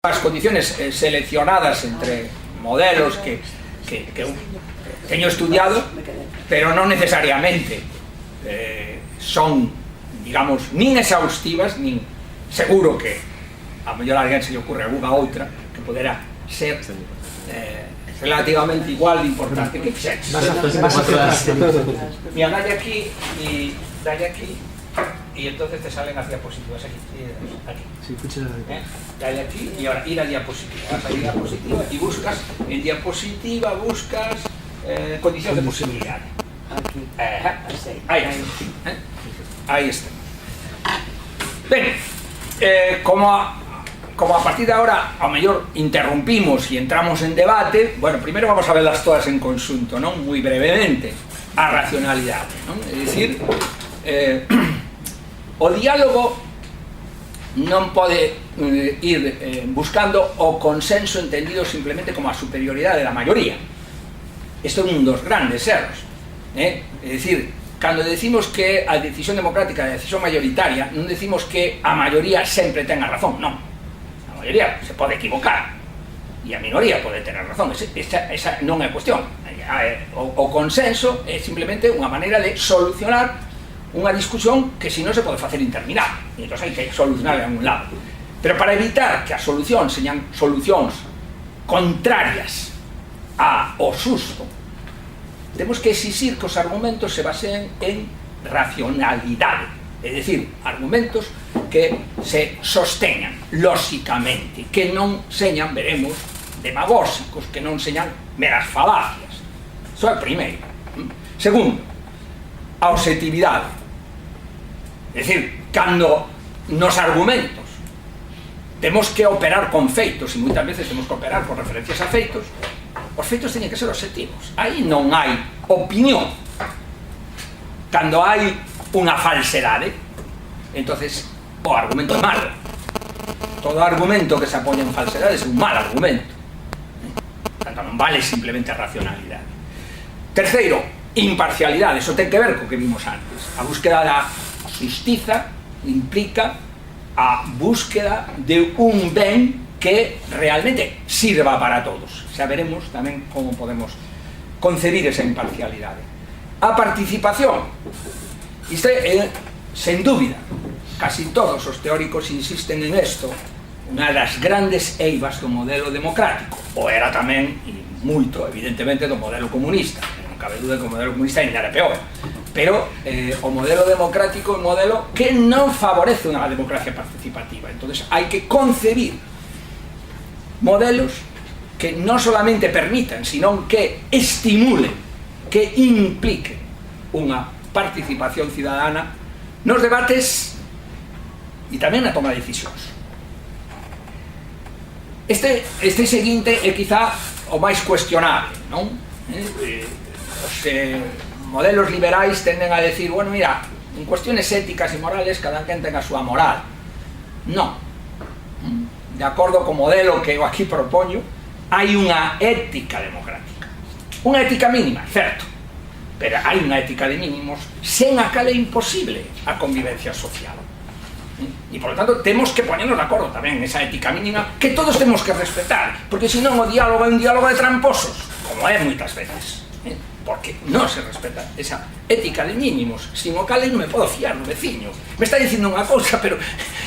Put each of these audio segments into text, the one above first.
Las condiciones seleccionadas entre modelos que teño estudiado, pero non necesariamente son, digamos, nin exhaustivas, nin seguro que a mellor a alguén se lle ocurre alguna outra que poderá ser relativamente igual de importante que fixex. Mira, dalle aquí e dalle aquí y entonces te salen las diapositivas aquí. Sí, Dale aquí y ahora ir a diapositiva. Vas a ir a diapositiva y buscas, en diapositiva buscas condiciones de posibilidad. Aquí. Ahí está. Ben, como a partir de ahora a mellor interrumpimos y entramos en debate, bueno, primero vamos a verlas todas en conjunto, ¿no? Muy brevemente, a racionalidade, ¿no? É dicir, o diálogo non pode ir buscando o consenso entendido simplemente como a superioridade da maioría. Isto é un dos grandes erros, é dicir, cando decimos que a decisión democrática é a decisión mayoritaria, non decimos que a maioría sempre ten a razón, non. A maioría se pode equivocar e a minoría pode ter a razón, esa non é a cuestión. O consenso é simplemente unha maneira de solucionar unha discusión que si non se pode facer interminar, e entón hai que solucionar en un lado. Pero para evitar que as solucións señan solucións contrarias ao susto, temos que exixir que os argumentos se baseen en racionalidade, é dicir, argumentos que se sosteñan lóxicamente, que non señan, veremos, demagóxicos, que non señan meras falacias. Iso é o primeiro. Segundo, a objetividade. É dicir, cando nos argumentos temos que operar con feitos, e moitas veces temos que operar con referencias a feitos, os feitos teñen que ser objetivos. Aí non hai opinión. Cando hai unha falsedade, entonces o argumento é malo. Todo argumento que se apoia en falsedade é un mal argumento. Tanto non vale simplemente a racionalidade. Terceiro, imparcialidade. Iso ten que ver co que vimos antes. A búsqueda da xustiza implica a búsqueda de un ben que realmente sirva para todos. Xa veremos tamén como podemos concebir esa imparcialidade. A participación. Isto é, sen dúbida, casi todos os teóricos insisten en isto, unha das grandes eivas do modelo democrático, ou era tamén, e moito, evidentemente, do modelo comunista. Non cabe dúda que o modelo comunista ainda era peor. Pero o modelo democrático é un modelo que non favorece unha democracia participativa. Entonces hai que concebir modelos que non solamente permitan, sino que estimulen, que impliquen unha participación cidadana nos debates e tamén na toma de decisións. Este seguinte é quizá o máis cuestionable, non? Os modelos liberais tenden a decir, bueno, mira, en cuestiones éticas e morales cada quen ten a súa moral. Non. De acordo co modelo que eu aquí propoño, hai unha ética democrática. Unha ética mínima, certo, pero hai unha ética de mínimos sen a cal é imposible a convivencia social. E, por lo tanto, temos que ponernos de acordo tamén en esa ética mínima que todos temos que respetar, porque senón o diálogo é un diálogo de tramposos, como é moitas veces. Porque non se respeta esa ética de mínimos, sin o cal eu non me podo fiar no veciño. Me está dicindo unha cousa, pero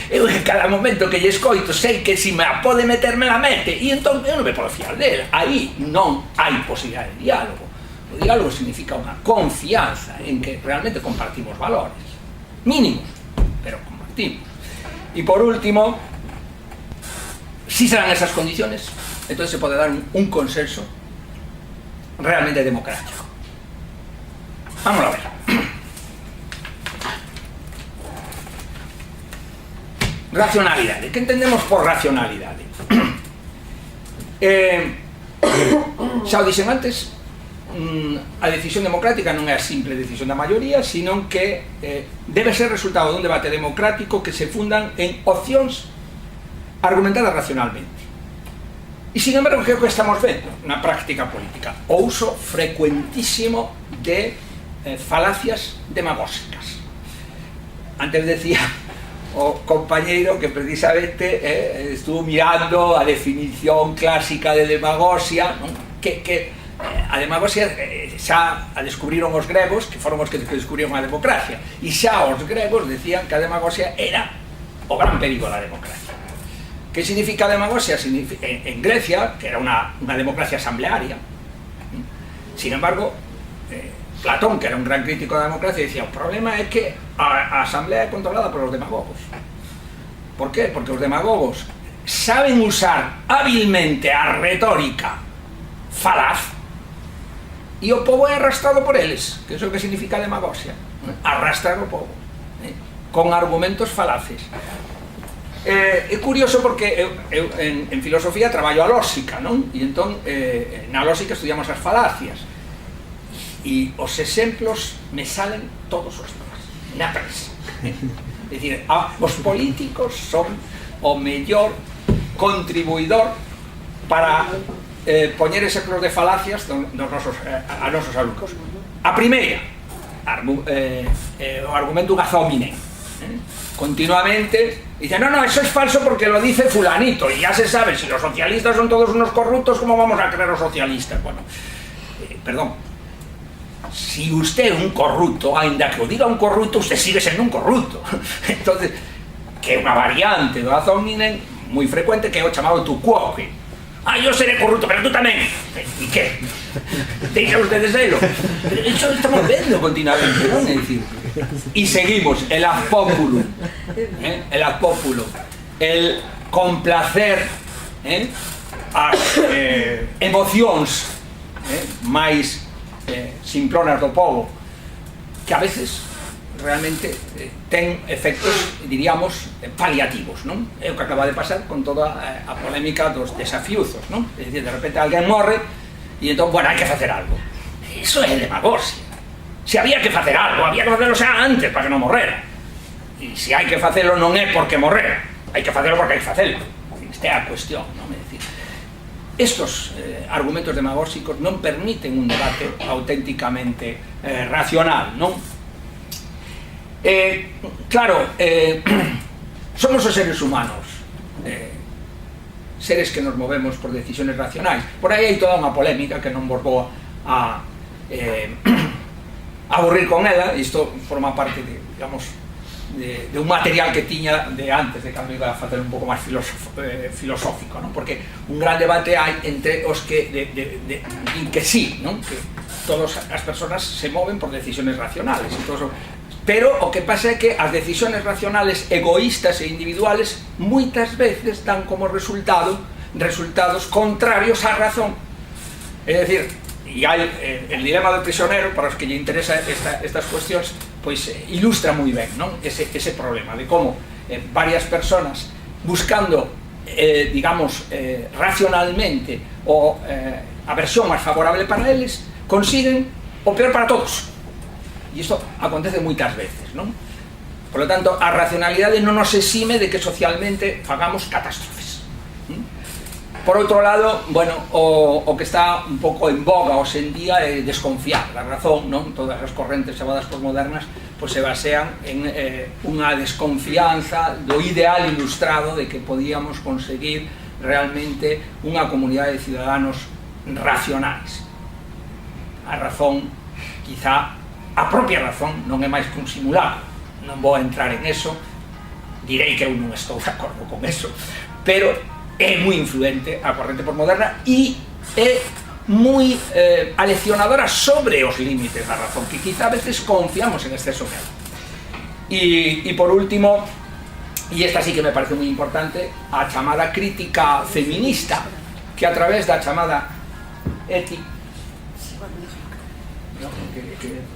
eu en cada momento que lle escoito sei que se me a pode meter, me la mete, e entón eu non me podo fiar dele. Aí non hai posibilidade de diálogo. O diálogo significa unha confianza en que realmente compartimos valores mínimos, pero compartimos. E por último, si se dan esas condiciones, entonces se pode dar un consenso realmente democrático. Vamos a ver. Racionalidade. Que entendemos por racionalidade? Xa o dixen antes, a decisión democrática non é a simple decisión da maioría, sino que debe ser resultado dun debate democrático que se fundan en opcións argumentadas racionalmente. E, sin embargo, que é o que estamos vendo na práctica política? O uso frecuentísimo de falacias demagógicas. Antes decía o compañeiro que precisamente estuvo mirando a definición clásica de demagogia, non? Que a demagogia xa a descubriron os gregos, que foron os que descubriron a democracia, e xa os gregos decían que a demagogia era o gran perigo da democracia. Que significa a demagogia? En Grecia, que era unha democracia asamblearia, sin embargo, Platón, que era un gran crítico da democracia, decía: o problema é que a asamblea é controlada polos demagogos. Por qué? Porque os demagogos saben usar hábilmente a retórica falaz e o povo é arrastrado por eles, que é o que significa a demagogia, arrastrar o povo con argumentos falaces. É curioso porque eu en filosofía traballo a lógica, non? E entón na lógica estudiamos as falacias e os exemplos me salen todos os días na prensa. É dicir, os políticos son o mellor contribuidor para poñer exemplos de falacias a nosos alumnos. A primeira, o argumento ad hominem. Continuamente dice: no, eso es falso porque lo dice fulanito, y ya se sabe, si los socialistas son todos unos corruptos, ¿cómo vamos a creer los socialistas? Bueno, perdón, si usted es un corrupto, ainda que o diga un corrupto, usted sigue siendo un corrupto. Entonces, que é unha variante do ad hominem moi frecuente, que é o chamado tu quoque. Yo seré corrupto, pero tú tamén. ¿Y qué? Deixa ustedes elo. Eso lo estamos vendo continuamente, non? É dicir, y seguimos el ad populum, el ad populum, el complacer as emocións máis simplonas do povo, que a veces realmente ten efectos, diríamos, paliativos, non? É o que acaba de pasar con toda a polémica dos desafiuzos, non? É dicir, de repente alguén morre e entón, bueno, hai que facer algo. Iso é demagogia. Se había que facer algo, había que facelo xa antes para que non morrera. E se hai que facelo non é porque morrera, hai que facelo porque hai que facelo. Esta é a cuestión, non? É dicir, estos argumentos demagógicos non permiten un debate auténticamente racional, non? Claro, somos os seres humanos, seres que nos movemos por decisiones racionais. Por aí hai toda unha polémica que non vos vou a aburrir con ela. Isto forma parte de, digamos, de un material que tiña de antes, de cando iba a facer un pouco máis filosófico, non? Porque un gran debate hai entre os que din que sí, non? Que todas as persoas se moven por decisiones racionales e todos. Pero o que pasa é que as decisiones racionales egoístas e individuales moitas veces dan como resultados contrarios á razón. É dicir, e hai el dilema do prisionero, para os que lle interesa estas cuestións, pois ilustra moi ben, non? Ese problema de como varias personas buscando, digamos, racionalmente a versión máis favorable para eles, consiguen o peor para todos. E isto acontece moitas veces, non? Por lo tanto, a racionalidade non nos exime de que socialmente fagamos catástrofes. Por outro lado, bueno, o que está un pouco en boga hoxe en día é desconfiar da razón, non? Todas as correntes chamadas posmodernas pois se basean en unha desconfianza do ideal ilustrado de que podíamos conseguir realmente unha comunidade de ciudadanos racionais. A razón, quizá a propia razón, non é máis que un simulacro. Non vou entrar en eso, direi que eu non estou de acordo con eso, pero é moi influente a corrente posmoderna e é moi aleccionadora sobre os límites da razón, que quizá a veces confiamos en exceso nela. E por último, e esta sí que me parece moi importante, a chamada crítica feminista, que a través da chamada ética,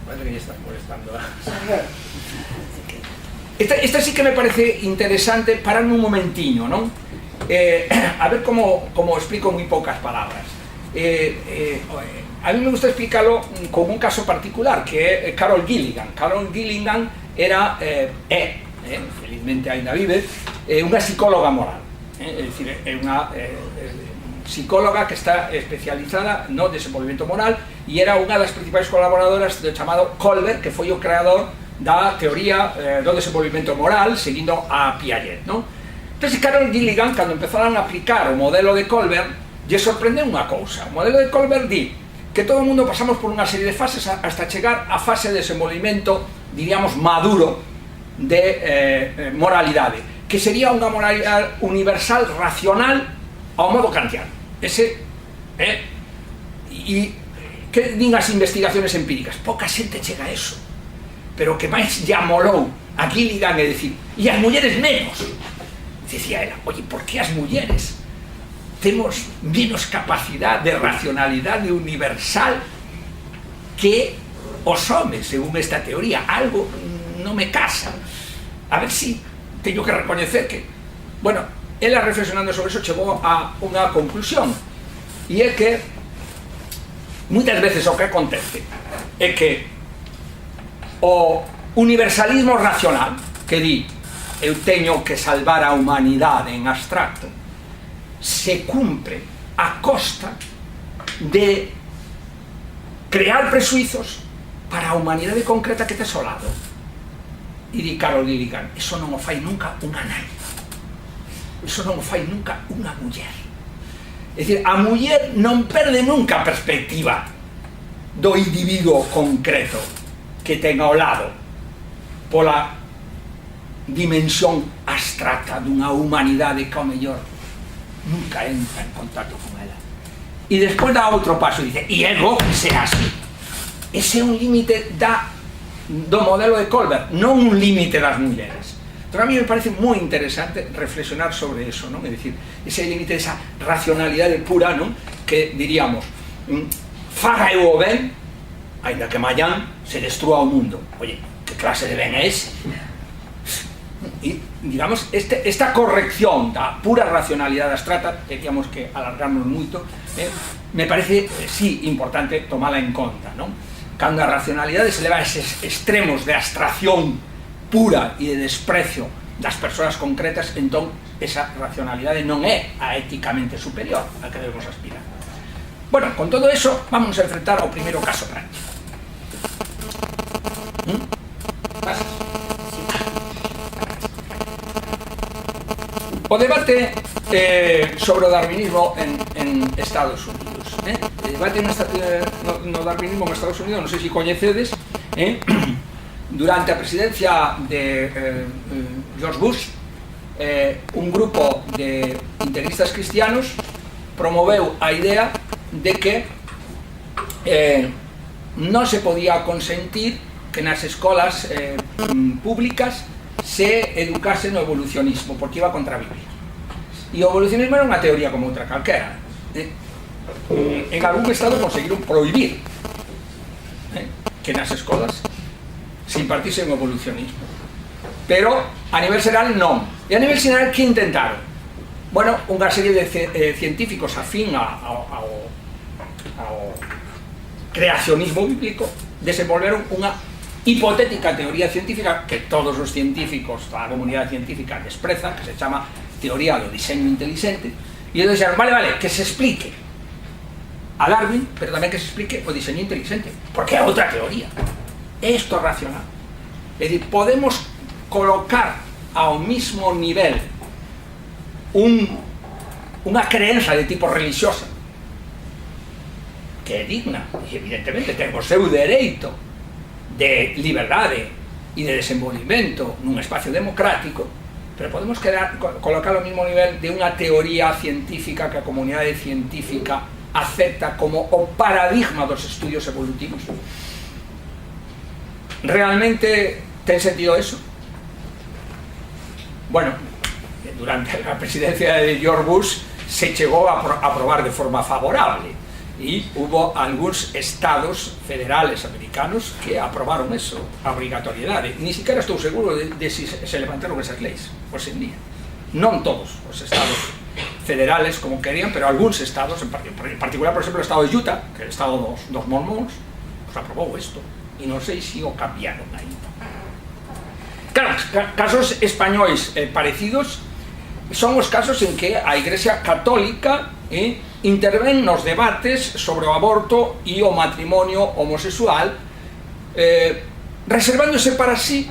parece que ya estás molestando. Esta sí que me parece interesante. Pararme un momentiño, ¿no? A ver cómo explico en muy pocas palabras. A mí me gusta explicarlo con un caso particular, que é Carol Gilligan. Carol Gilligan era, felizmente ainda vive, unha psicóloga moral. É dicir, é unha psicóloga que está especializada no desenvolvemento moral e era unha das principais colaboradoras do chamado Kohlberg, que foi o creador da teoría do desenvolvimento moral seguindo a Piaget, non? Entón, Carol Gilligan, cando empezaron a aplicar o modelo de Colbert, lle sorprendeu unha cousa. O modelo de Colbert di que todo o mundo pasamos por unha serie de fases hasta chegar á fase de desenvolvimento, diríamos, maduro de moralidade, que sería unha moralidade universal, racional, ao modo kantiano. Ese e que din as investigaciones empíricas, pouca xente chega a eso, pero o que máis lle amolou a Gilligan é dicir, e as mulleres menos. Dicía ela, oye, por que as mulleres temos menos capacidade de racionalidade universal que os homes, según esta teoría? Algo non me casa. A ver si teño que recoñecer que, bueno, ela reflexionando sobre eso chegou a unha conclusión, e é que moitas veces o que acontece é que o universalismo racional, que di eu teño que salvar a humanidade en abstracto, se cumpre a costa de crear presuizos para a humanidade concreta que tes ao lado. E di Carol Gilligan, eso non o fai nunca unha nai, eso non o fai nunca unha muller. É dicir, a muller non perde nunca a perspectiva do individuo concreto que ten ao lado pola dimensión abstracta dunha humanidade que ao mellor nunca entra en contacto con ela. E despois dá outro paso e dice, e ego sea así. Ese é un límite do modelo de Colbert, non un límite das mulleres. Pero a mí me parece moi interesante reflexionar sobre eso, non? É dicir, ese límite desa racionalidade pura, non? Que diríamos, faga eu o ben, ainda que mañán se destrúa o mundo. Oye, que clase de ben é ese? E, digamos, esta corrección da pura racionalidade abstracta, teríamos que alargarnos moito, me parece, sí, importante tomala en conta, non? Cando a racionalidade se leva a eses extremos de abstracción pura e de desprecio das persoas concretas, entón esa racionalidade non é a éticamente superior a que debemos aspirar. Bueno, con todo eso, vamos a enfrentar ao primeiro caso práctico. Pasas. O debate sobre o darwinismo en Estados Unidos. O debate no darwinismo en Estados Unidos, non sei se coñecedes, durante a presidencia de George Bush, un grupo de integristas cristianos promoveu a idea de que non se podía consentir que nas escolas públicas se educase no evolucionismo, porque iba contra a Biblia. E o evolucionismo era unha teoría como outra calquera. En algún estado conseguiron prohibir que nas escolas se impartise o evolucionismo. Pero a nivel xeral non. E a nivel xeral que intentaron? Bueno, unha serie de científicos afín ao creacionismo bíblico desenvolveron unha hipotética teoría científica que todos os científicos da comunidade científica desprezan, que se chama teoría do diseño inteligente, e eles dixeron, vale, que se explique a Darwin, pero tamén que se explique o diseño inteligente, porque é outra teoría, é isto racional. É dicir, podemos colocar ao mismo nivel unha creenza de tipo religiosa que é digna, e evidentemente ten o seu dereito de liberdade e de desenvolvimento nun espacio democrático, pero podemos colocar ao mismo nivel de unha teoría científica que a comunidade científica acepta como o paradigma dos estudios evolutivos. Realmente ten sentido eso? Bueno, durante a presidencia de George Bush se chegou a aprobar de forma favorable, e hubo algúns estados federales americanos que aprobaron eso, a obrigatoriedade. Ni siquiera estou seguro de si se levantaron esas leis hoxe en día. Non todos os estados federales como querían, pero algúns estados, en particular, por exemplo, o estado de Utah, que é o estado dos mormóns, pues aprobou isto, e non sei se o cambiaron aí. Claro, casos españois parecidos son os casos en que a Igrexa Católica intervén nos debates sobre o aborto e o matrimonio homosexual reservándose para sí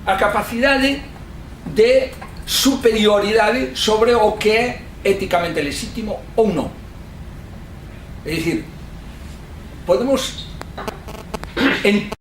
a capacidade de superioridade sobre o que é éticamente legítimo ou non. É dicir, podemos